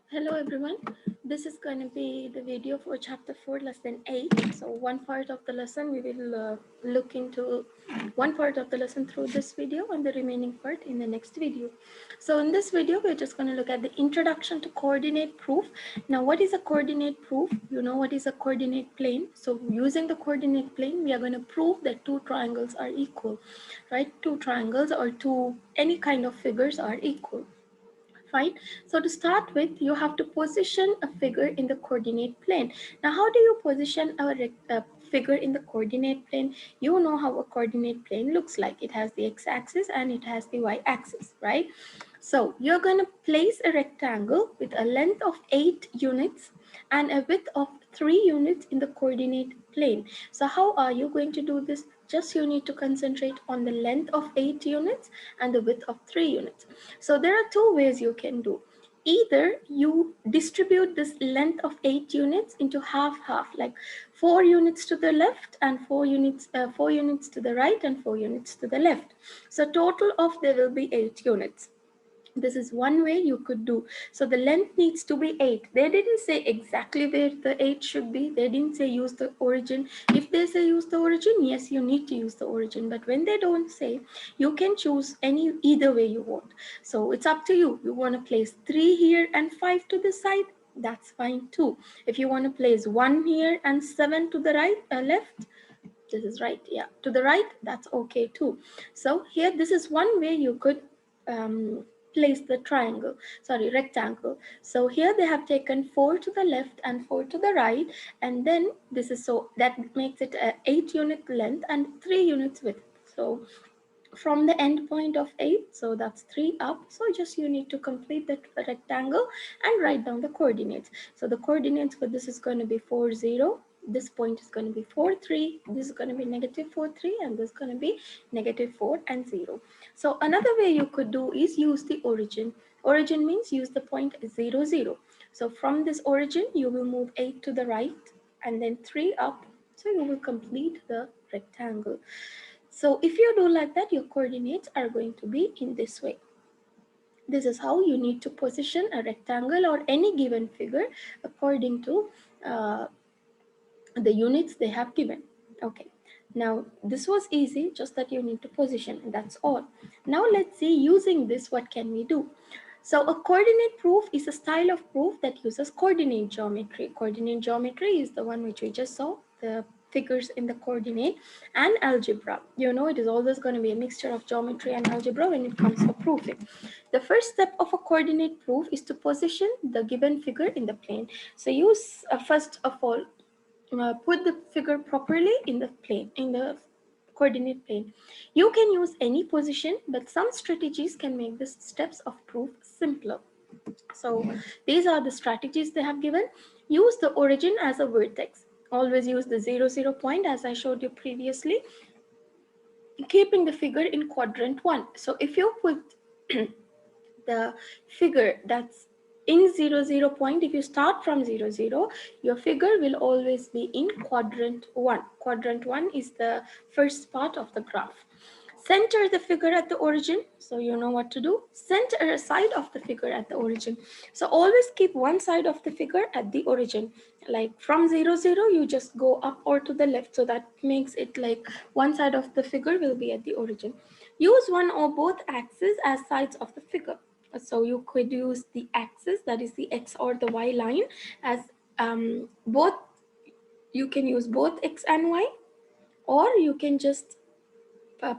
Hello everyone, this is going to be the video for chapter 4 lesson 8. So one part of the lesson we will look into one part of the lesson through this video and the remaining part in the next video. So in this video we're just going to look at the introduction to coordinate proof. Now what is a coordinate proof? You know what is a coordinate plane. So using the coordinate plane we are going to prove that two triangles are equal, right? Two triangles or two any kind of figures are equal. Fine. So to start with, you have to position a figure in the coordinate plane. Now, how do you position a figure in the coordinate plane? You know how a coordinate plane looks like. It has the x-axis and it has the y-axis, right? So you're going to place a rectangle with a length of 8 units and a width of 3 units in the coordinate plane. So how are you going to do this? Just you need to concentrate on the length of 8 units and the width of 3 units. So there are two ways you can do. Either you distribute this length of 8 units into half, like 4 units to the left and 4 units to the right and 4 units to the left. So total of there will be 8 units. This is one way you could do. So the length needs to be 8. They didn't say exactly where the 8 should be. They didn't say use the origin. If they say use the origin, yes, you need to use the origin. But when they don't say, you can choose either way you want. So it's up to you. You want to place 3 here and 5 to the side, that's fine too. If you want to place 1 here and 7 to the right, left, this is right, yeah, to the right, that's okay too. So here, this is one way you could place the rectangle. So here they have taken 4 to the left and 4 to the right, and then this is, so that makes it a 8 unit length and 3 units width. So from the end point of 8, so that's 3 up. So just you need to complete that rectangle and write down the coordinates. So the coordinates for this is going to be 4 0, this point is going to be 4 3, this is going to be negative 4 3, and this is going to be negative 4 and 0. So another way you could do is use the origin means use the point 0 0. So from this origin you will move 8 to the right and then 3 up, so you will complete the rectangle. So if you do like that, your coordinates are going to be in this way. This is how you need to position a rectangle or any given figure according to uh, the units they have given. Okay. Now this was easy, just that you need to position, and that's all. Now let's see, using this, what can we do? So a coordinate proof is a style of proof that uses coordinate geometry. Coordinate geometry is the one which we just saw, the figures in the coordinate, and algebra. You know, it is always going to be a mixture of geometry and algebra when it comes to proving. The first step of a coordinate proof is to position the given figure in the plane. So use first of all, put the figure properly in the plane, in the coordinate plane. You can use any position, but some strategies can make the steps of proof simpler. So these are the strategies they have given. Use the origin as a vertex. Always use the 0 0 point as I showed you previously, keeping the figure in quadrant 1. So if you put the figure that's in 0 0 point, if you start from 0 0, your figure will always be in quadrant 1. Quadrant 1 is the first part of the graph. Center the figure at the origin, so you know what to do. Center a side of the figure at the origin. So always keep one side of the figure at the origin. Like from 0 0, you just go up or to the left, so that makes it like one side of the figure will be at the origin. Use one or both axes as sides of the figure. So you could use the axis, that is the x or the y line, as both. You can use both x and y, or you can just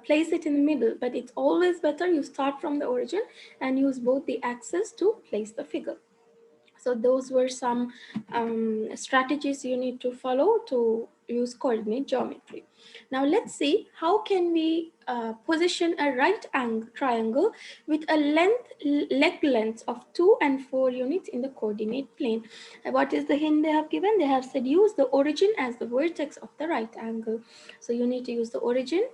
place it in the middle, but it's always better you start from the origin and use both the axes to place the figure. So those were some strategies you need to follow to use coordinate geometry. Now let's see, how can we position a right angle triangle with a leg length of 2 and 4 units in the coordinate plane. What is the hint they have given? They have said use the origin as the vertex of the right angle. So you need to use the origin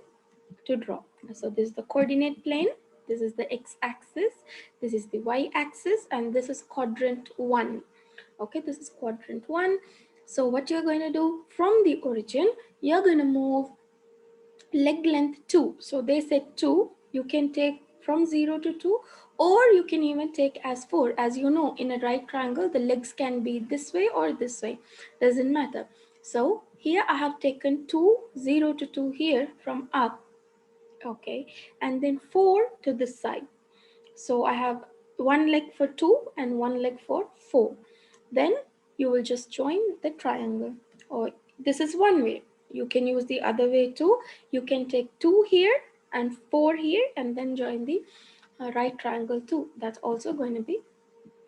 to draw. So this is the coordinate plane, this is the x-axis, this is the y-axis, and this is quadrant 1. Okay, this is quadrant 1. So what you're going to do, from the origin, you're going to move leg length 2. So they said 2. You can take from 0 to 2, or you can even take as 4. As you know, in a right triangle the legs can be this way or this way, doesn't matter. So here I have taken 2, 0 to 2 here from up, okay, and then 4 to this side. So I have one leg for 2 and one leg for 4. Then you will just join the triangle, or this is one way. You can use the other way too. You can take 2 here and 4 here and then join the right triangle too. That's also going to be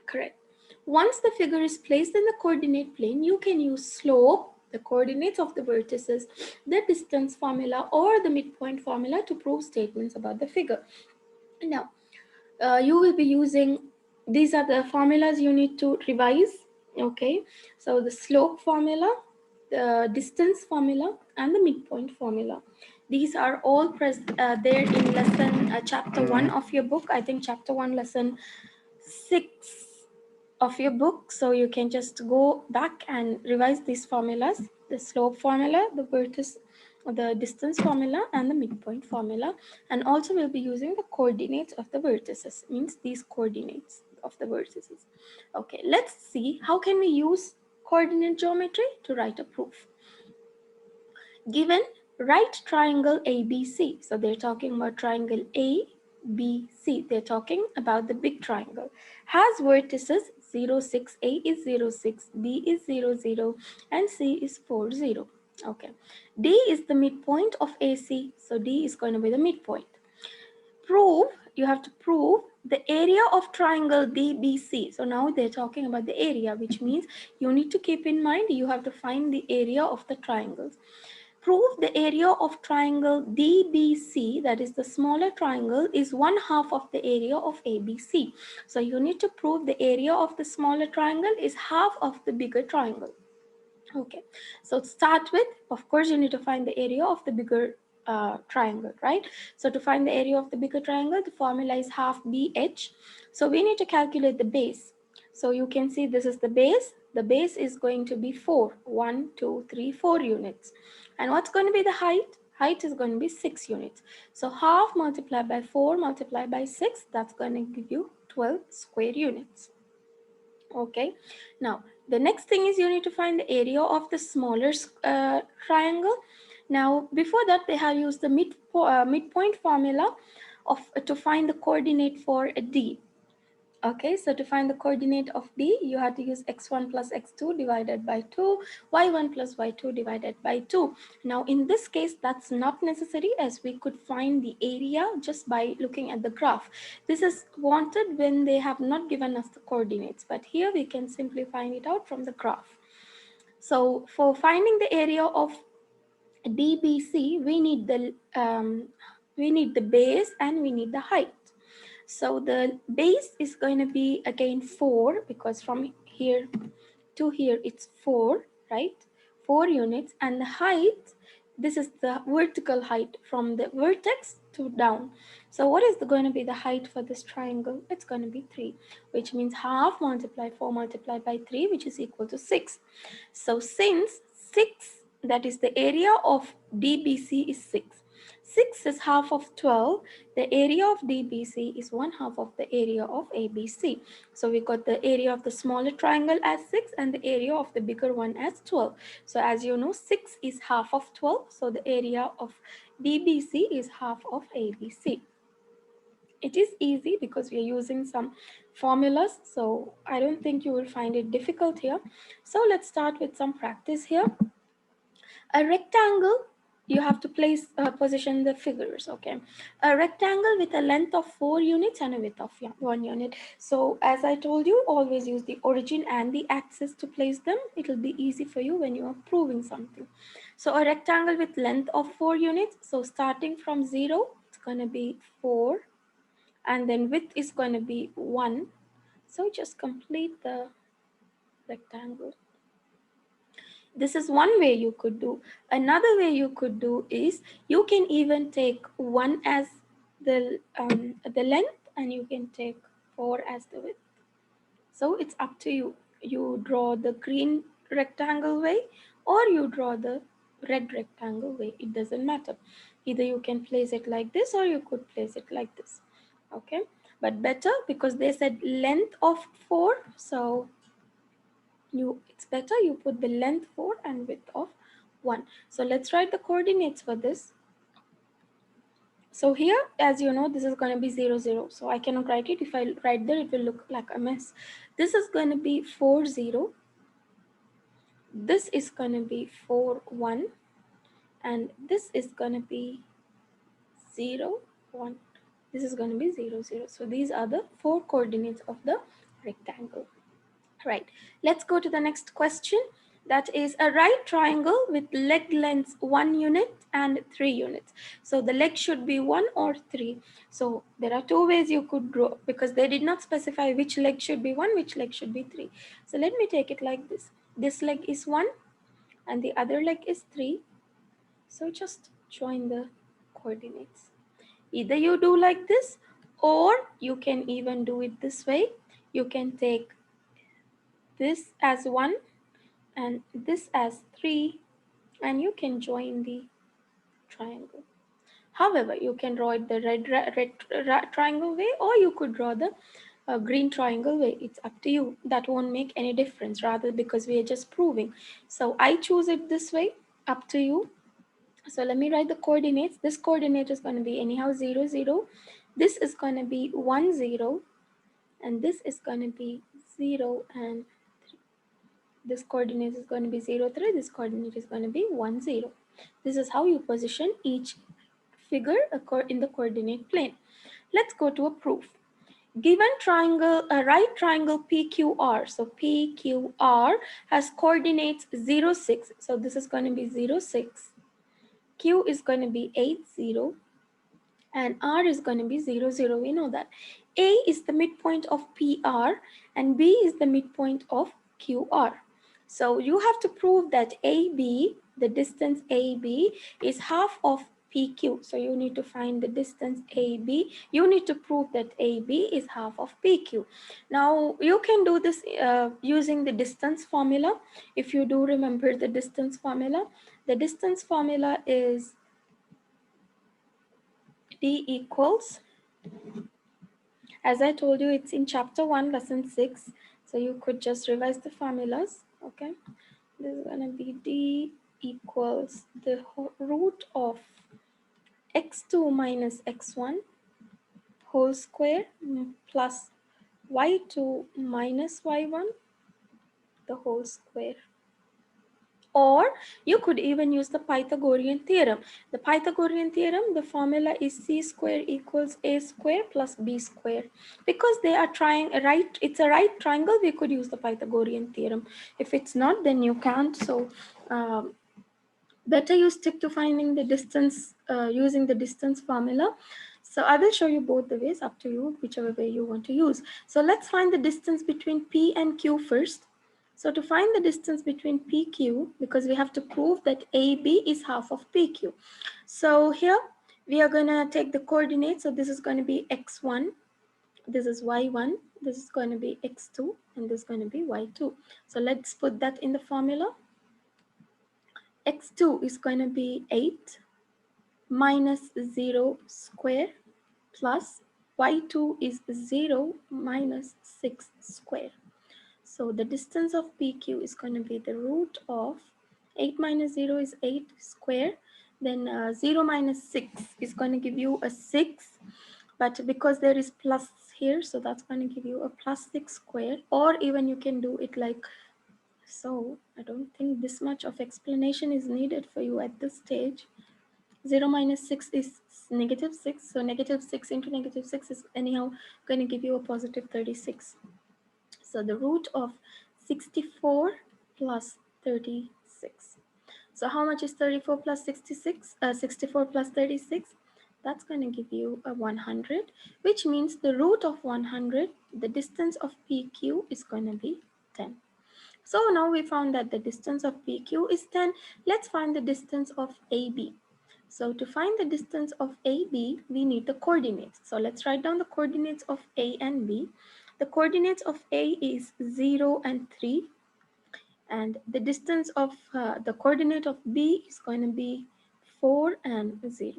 correct. Once the figure is placed in the coordinate plane, you can use slope, the coordinates of the vertices, the distance formula, or the midpoint formula to prove statements about the figure. Now, you will be using, these are the formulas you need to revise, okay? So the slope formula, the distance formula, and the midpoint formula. These are all there in lesson chapter 1 of your book. I think chapter 1 lesson 6 of your book. So you can just go back and revise these formulas: the slope formula, the vertex, the distance formula, and the midpoint formula. And also we'll be using the coordinates of the vertices, means these coordinates of the vertices. Okay, let's see how can we use coordinate geometry to write a proof. Given right triangle ABC, so they're talking about triangle ABC, they're talking about the big triangle, has vertices 0, 6, A is 0, 6, B is 0, 0, and C is 4, 0. Okay, D is the midpoint of AC, so D is going to be the midpoint. You have to prove the area of triangle DBC. So now they're talking about the area, which means you need to keep in mind you have to find the area of the triangles. Prove the area of triangle DBC, that is the smaller triangle, is 1/2 of the area of ABC. So you need to prove the area of the smaller triangle is half of the bigger triangle. Okay, so to start with, of course, you need to find the area of the bigger triangle, right? So to find the area of the bigger triangle, the formula is half BH. So we need to calculate the base. So you can see this is the base. The base is going to be 4. 1, 2, 3, 4 units. And what's going to be the height? Height is going to be 6 units. So half multiplied by 4 multiplied by 6, that's going to give you 12 square units. Okay, now the next thing is you need to find the area of the smaller triangle. Now before that they have used the midpoint formula of to find the coordinate for a D. Okay, so to find the coordinate of D, you have to use x1 plus x2 divided by 2, y1 plus y2 divided by 2. Now, in this case, that's not necessary, as we could find the area just by looking at the graph. This is wanted when they have not given us the coordinates, but here we can simply find it out from the graph. So for finding the area of DBC, we need the base and we need the height. So the base is going to be again 4, because from here to here it's 4, right? 4 units. And the height, this is the vertical height from the vertex to down. So what is going to be the height for this triangle? It's going to be 3, which means half multiplied 4 multiplied by 3, which is equal to 6. So since 6, that is the area of DBC is 6. 6 is half of 12. The area of DBC is 1/2 of the area of ABC. So we got the area of the smaller triangle as 6 and the area of the bigger one as 12. So as you know, 6 is half of 12. So the area of DBC is half of ABC. It is easy because we are using some formulas. So I don't think you will find it difficult here. So let's start with some practice here. A rectangle, you have to position the figures. Okay, a rectangle with a length of 4 units and a width of 1 unit. So as I told you, always use the origin and the axis to place them. It will be easy for you when you are proving something. So a rectangle with length of 4 units, so starting from 0, it's going to be 4, and then width is going to be 1. So just complete the rectangle. This is one way you could do. Another way you could do is you can even take 1 as the length, and you can take 4 as the width. So it's up to you. You draw the green rectangle way or you draw the red rectangle way. It doesn't matter. Either you can place it like this or you could place it like this. Okay. but better because they said length of 4, so it's better you put the length 4 and width of 1. So let's write the coordinates for this. So here, as you know, this is going to be 0 0, so I cannot write it. If I write there, it will look like a mess. This is going to be 4 0, this is going to be 4 1, and this is going to be 0 1. This is going to be 0 0. So these are the 4 coordinates of the rectangle. Right, let's go to the next question. That is a right triangle with leg lengths 1 unit and 3 units. So the leg should be 1 or 3. So there are 2 ways you could draw, because they did not specify which leg should be 1, which leg should be 3. So let me take it like this. This leg is 1 and the other leg is 3. So just join the coordinates. Either you do like this, or you can even do it this way. You can take this as 1 and this as 3, and you can join the triangle. However, you can draw it the red triangle way, or you could draw the green triangle way. It's up to you. That won't make any difference, rather, because we are just proving. So I choose it this way, up to you. So let me write the coordinates. This coordinate is going to be anyhow 0 0. This is going to be 1 0, and this is going to be 0 and this coordinate is going to be 0 3, this coordinate is going to be 1 0. This is how you position each figure in the coordinate plane. Let's go to a proof. Given triangle, a right triangle PQR, so PQR has coordinates 0 6, so this is going to be 0 6, Q is going to be 8 0, and R is going to be 0 0. We know that A is the midpoint of PR and B is the midpoint of QR. So you have to prove that AB, the distance AB, is half of PQ. So you need to find the distance AB. You need to prove that AB is half of PQ. Now you can do this using the distance formula. If you do remember the distance formula is D equals, as I told you, it's in chapter 1, lesson 6. So you could just revise the formulas. Okay. This is going to be D equals the root of x2 minus x1 whole square plus y2 minus y1 the whole square. Or you could even use the Pythagorean theorem. The Pythagorean theorem, the formula is c square equals a square plus b square. Because they are trying a right, it's a right triangle, we could use the Pythagorean theorem. If it's not, then you can't. So better you stick to finding the distance using the distance formula. So I will show you both the ways, up to you, whichever way you want to use. So let's find the distance between P and Q first. So to find the distance between PQ, because we have to prove that AB is half of PQ. So here we are going to take the coordinates. So this is going to be x1, this is y1, this is going to be x2, and this is going to be y2. So let's put that in the formula. X2 is going to be 8 minus 0 square plus y2 is 0 minus 6 square. So the distance of PQ is going to be the root of 8 minus 0 is 8 square. Then 0 minus 6 is going to give you a 6. But because there is plus here, so that's going to give you a plus 6 square. Or even you can do it like so. I don't think this much of explanation is needed for you at this stage. 0 minus 6 is negative 6. So negative 6 into negative 6 is anyhow going to give you a positive 36. So the root of 64 plus 36. So how much is 34 plus 66? 64 plus 36? That's going to give you a 100, which means the root of 100, the distance of PQ is going to be 10. So now we found that the distance of PQ is 10. Let's find the distance of AB. So to find the distance of AB, we need the coordinates. So let's write down the coordinates of A and B. The coordinates of A is 0 and 3. And the distance of the coordinate of B is going to be 4 and 0.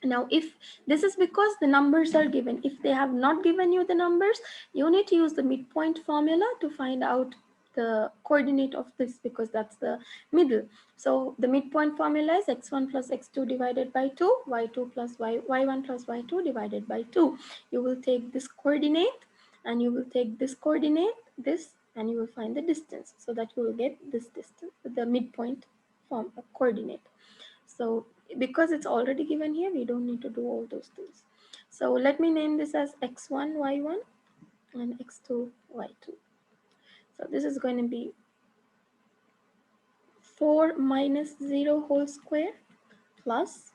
Now, if this is because the numbers are given, if they have not given you the numbers, you need to use the midpoint formula to find out the coordinate of this, because that's the middle. So the midpoint formula is x1 plus x2 divided by 2, y2 plus y1 plus y2 divided by 2. You will take this coordinate and you will take this coordinate, this, and you will find the distance, so that you will get this distance, the midpoint form coordinate. So because it's already given here, we don't need to do all those things. So let me name this as x1 y1 and x2 y2. So this is going to be 4 minus 0 whole square plus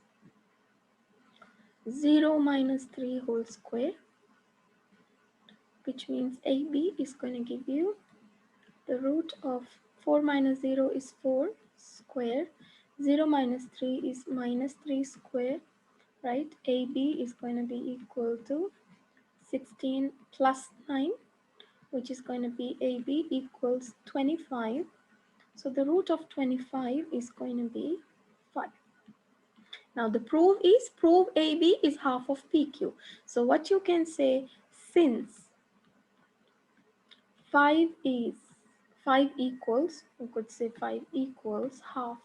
0 minus 3 whole square, which means AB is going to give you the root of 4 minus 0 is 4 square, 0 minus 3 is minus 3 square, right? AB is going to be equal to 16 plus 9, which is going to be AB equals 25. So the root of 25 is going to be 5. Now the proof AB is half of PQ. So what you can say, since 5 is 5 equals, we could say 5 equals half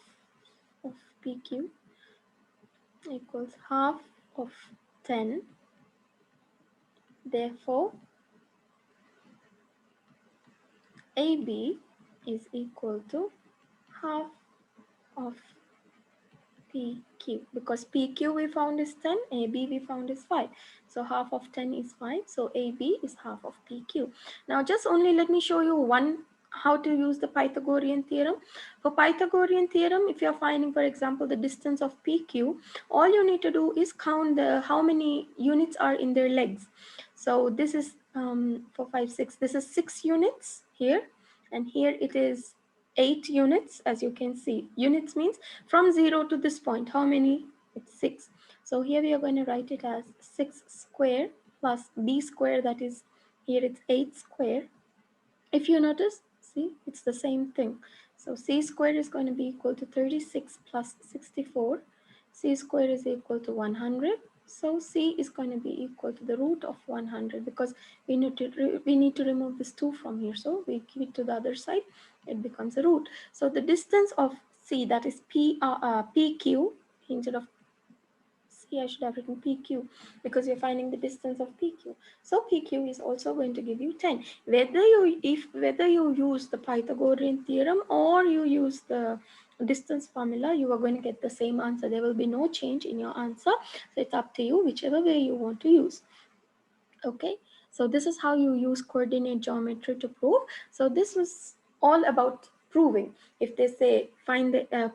of PQ equals half of 10. Therefore, AB is equal to half of PQ, because PQ we found is 10, AB we found is 5. So half of 10 is 5. So AB is half of PQ. Now just only let me show you how to use the Pythagorean theorem. For Pythagorean theorem, if you're finding, for example, the distance of PQ, all you need to do is count how many units are in their legs. So this is 4, 5, 6. This is 6 units here, and here it is 8 units. As you can see, units means from 0 to this point, how many? It's 6. So here we are going to write it as 6 square plus b square, that is, here it's 8 square. If you notice, see, it's the same thing. So c square is going to be equal to 36 plus 64. C square is equal to 100. So c is going to be equal to the root of 100, because we need to remove this 2 from here. So we give it to the other side, it becomes a root. So the distance of c, that is PQ, instead of C, I should have written PQ, because you're finding the distance of PQ. So PQ is also going to give you 10. Whether you use the Pythagorean theorem or you use the distance formula, you are going to get the same answer. There will be no change in your answer. So it's up to you, whichever way you want to use. Okay, so this is how you use coordinate geometry to prove. So this was all about proving. If they say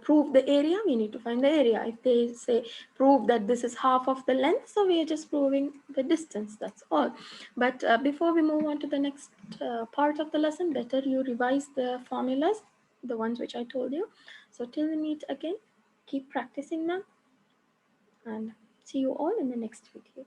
prove the area, we need to find the area. If they say prove that this is half of the length, so we are just proving the distance, that's all. But before we move on to the next part of the lesson, better you revise the formulas, the ones which I told you. So till we meet again, keep practicing now, and see you all in the next video.